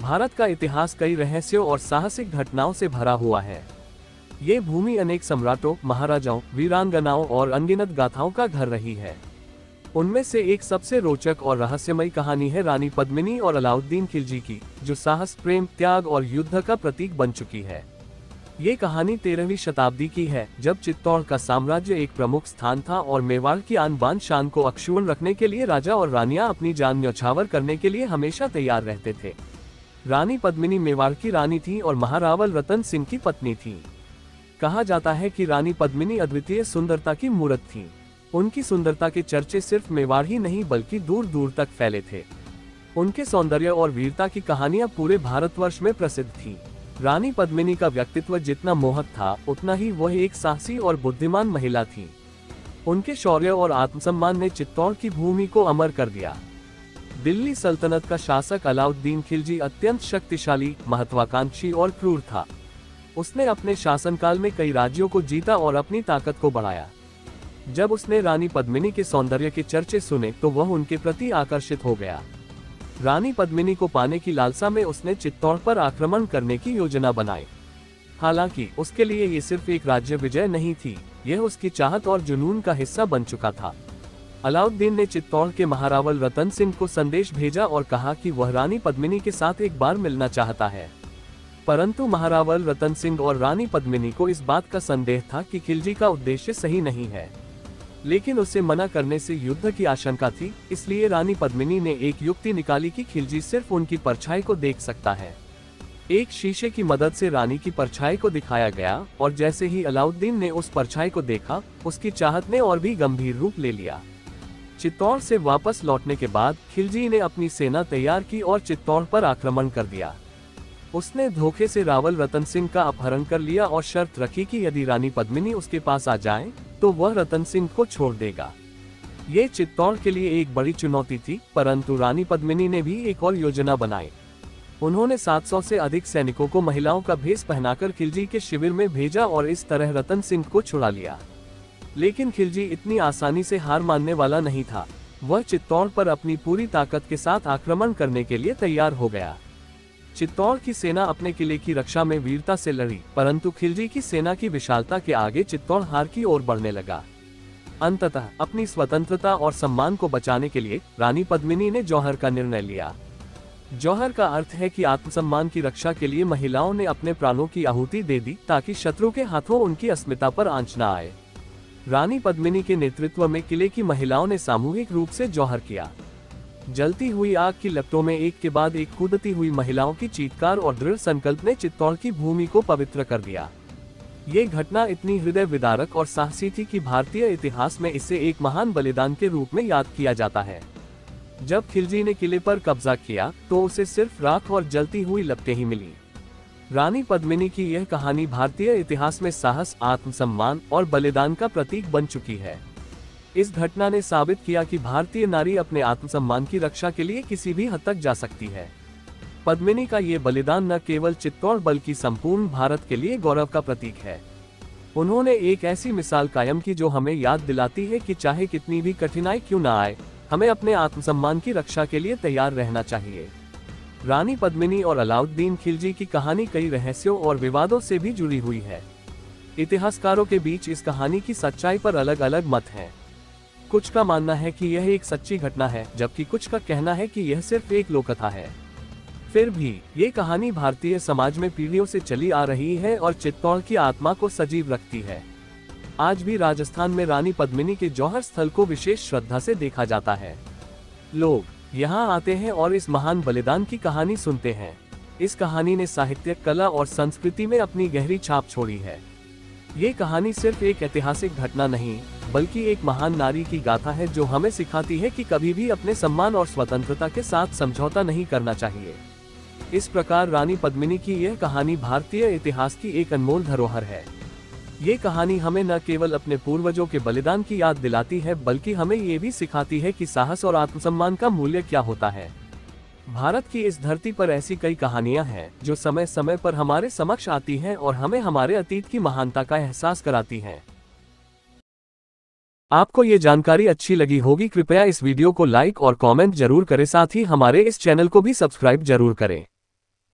भारत का इतिहास कई रहस्यों और साहसिक घटनाओं से भरा हुआ है। ये भूमि अनेक सम्राटों, महाराजाओं, वीरांगनाओं और अनगिनत गाथाओं का घर रही है। उनमें से एक सबसे रोचक और रहस्यमयी कहानी है रानी पद्मिनी और अलाउद्दीन खिलजी की, जो साहस, प्रेम, त्याग और युद्ध का प्रतीक बन चुकी है। ये कहानी 13वीं शताब्दी की है, जब चित्तौड़ का साम्राज्य एक प्रमुख स्थान था और मेवाड़ की आन बान शान को अक्षुण्ण रखने के लिए राजा और रानियां अपनी जान न्यौछावर करने के लिए हमेशा तैयार रहते थे। रानी पद्मिनी मेवाड़ की रानी थी और महारावल रतन सिंह की पत्नी थी। कहा जाता है कि रानी पद्मिनी अद्वितीय सुंदरता की मूरत थी। उनकी सुंदरता के चर्चे सिर्फ मेवाड़ ही नहीं बल्कि दूर दूर तक फैले थे। उनके सौंदर्य और वीरता की कहानियां पूरे भारतवर्ष में प्रसिद्ध थी। रानी पद्मिनी का व्यक्तित्व जितना मोहक था, उतना ही वह एक साहसी और बुद्धिमान महिला थी। उनके शौर्य और आत्मसम्मान ने चित्तौड़ की भूमि को अमर कर दिया। दिल्ली सल्तनत का शासक अलाउद्दीन खिलजी अत्यंत शक्तिशाली, महत्वाकांक्षी और क्रूर था। उसने अपने शासनकाल में कई राज्यों को जीता और अपनी ताकत को बढ़ाया। जब उसने रानी पद्मिनी के सौंदर्य के चर्चे सुने तो वह उनके प्रति आकर्षित हो गया। रानी पद्मिनी को पाने की लालसा में उसने चित्तौड़ पर आक्रमण करने की योजना बनाई। हालांकि उसके लिए ये सिर्फ एक राज्य विजय नहीं थी, यह उसकी चाहत और जुनून का हिस्सा बन चुका था। अलाउद्दीन ने चित्तौड़ के महारावल रतन सिंह को संदेश भेजा और कहा कि वह रानी पद्मिनी के साथ एक बार मिलना चाहता है। परंतु महारावल रतन सिंह और रानी पद्मिनी को इस बात का संदेह था कि खिलजी का उद्देश्य सही नहीं है, लेकिन उसे मना करने से युद्ध की आशंका थी। इसलिए रानी पद्मिनी ने एक युक्ति निकाली कि खिलजी सिर्फ उनकी परछाई को देख सकता है। एक शीशे की मदद से रानी की परछाई को दिखाया गया और जैसे ही अलाउद्दीन ने उस परछाई को देखा, उसकी चाहत ने और भी गंभीर रूप ले लिया। चित्तौड़ से वापस लौटने के बाद खिलजी ने अपनी सेना तैयार की और चित्तौड़ पर आक्रमण कर दिया। उसने धोखे से रावल रतन सिंह का अपहरण कर लिया और शर्त रखी कि यदि रानी पद्मिनी उसके पास आ जाए तो वह रतन सिंह को छोड़ देगा। ये चित्तौड़ के लिए एक बड़ी चुनौती थी, परंतु रानी पद्मिनी ने भी एक और योजना बनाई। उन्होंने 700 से अधिक सैनिकों को महिलाओं का भेष पहनाकर खिलजी के शिविर में भेजा और इस तरह रतन सिंह को छुड़ा लिया। लेकिन खिलजी इतनी आसानी से हार मानने वाला नहीं था। वह चित्तौड़ पर अपनी पूरी ताकत के साथ आक्रमण करने के लिए तैयार हो गया। चित्तौड़ की सेना अपने किले की रक्षा में वीरता से लड़ी, परंतु खिलजी की सेना की विशालता के आगे चित्तौड़ हार की ओर बढ़ने लगा। अंततः अपनी स्वतंत्रता और सम्मान को बचाने के लिए रानी पद्मिनी ने जौहर का निर्णय लिया। जौहर का अर्थ है कि आत्मसम्मान की रक्षा के लिए महिलाओं ने अपने प्राणों की आहुति दे दी ताकि शत्रु के हाथों उनकी अस्मिता पर आंच न आए। रानी पद्मिनी के नेतृत्व में किले की महिलाओं ने सामूहिक रूप से जौहर किया। जलती हुई आग की लपटों में एक के बाद एक कूदती हुई महिलाओं की चीत्कार और दृढ़ संकल्प ने चित्तौड़ की भूमि को पवित्र कर दिया। ये घटना इतनी हृदय विदारक और साहसी थी कि भारतीय इतिहास में इसे एक महान बलिदान के रूप में याद किया जाता है। जब खिलजी ने किले पर कब्जा किया तो उसे सिर्फ राख और जलती हुई लपटें ही मिली। रानी पद्मिनी की यह कहानी भारतीय इतिहास में साहस, आत्मसम्मान और बलिदान का प्रतीक बन चुकी है। इस घटना ने साबित किया कि भारतीय नारी अपने आत्मसम्मान की रक्षा के लिए किसी भी हद तक जा सकती है। पद्मिनी का ये बलिदान न केवल चित्तौड़ बल्कि संपूर्ण भारत के लिए गौरव का प्रतीक है। उन्होंने एक ऐसी मिसाल कायम की जो हमें याद दिलाती है कि चाहे कितनी भी कठिनाई क्यों न आए, हमें अपने आत्मसम्मान की रक्षा के लिए तैयार रहना चाहिए। रानी पद्मिनी और अलाउद्दीन खिलजी की कहानी कई रहस्यों और विवादों से भी जुड़ी हुई है। इतिहासकारों के बीच इस कहानी की सच्चाई पर अलग अलग मत हैं। कुछ का मानना है कि यह एक सच्ची घटना है, जबकि कुछ का कहना है कि यह सिर्फ एक लोककथा है। फिर भी ये कहानी भारतीय समाज में पीढ़ियों से चली आ रही है और चित्तौड़ की आत्मा को सजीव रखती है। आज भी राजस्थान में रानी पद्मिनी के जौहर स्थल को विशेष श्रद्धा से देखा जाता है। लोग यहाँ आते हैं और इस महान बलिदान की कहानी सुनते हैं। इस कहानी ने साहित्य, कला और संस्कृति में अपनी गहरी छाप छोड़ी है। ये कहानी सिर्फ एक ऐतिहासिक घटना नहीं, बल्कि एक महान नारी की गाथा है जो हमें सिखाती है कि कभी भी अपने सम्मान और स्वतंत्रता के साथ समझौता नहीं करना चाहिए। इस प्रकार रानी पद्मिनी की यह कहानी भारतीय इतिहास की एक अनमोल धरोहर है। ये कहानी हमें न केवल अपने पूर्वजों के बलिदान की याद दिलाती है, बल्कि हमें ये भी सिखाती है कि साहस और आत्मसम्मान का मूल्य क्या होता है। भारत की इस धरती पर ऐसी कई कहानियां हैं जो समय समय पर हमारे समक्ष आती हैं और हमें हमारे अतीत की महानता का एहसास कराती हैं। आपको ये जानकारी अच्छी लगी होगी, कृपया इस वीडियो को लाइक और कमेंट जरूर करें, साथ ही हमारे इस चैनल को भी सब्सक्राइब जरूर करें।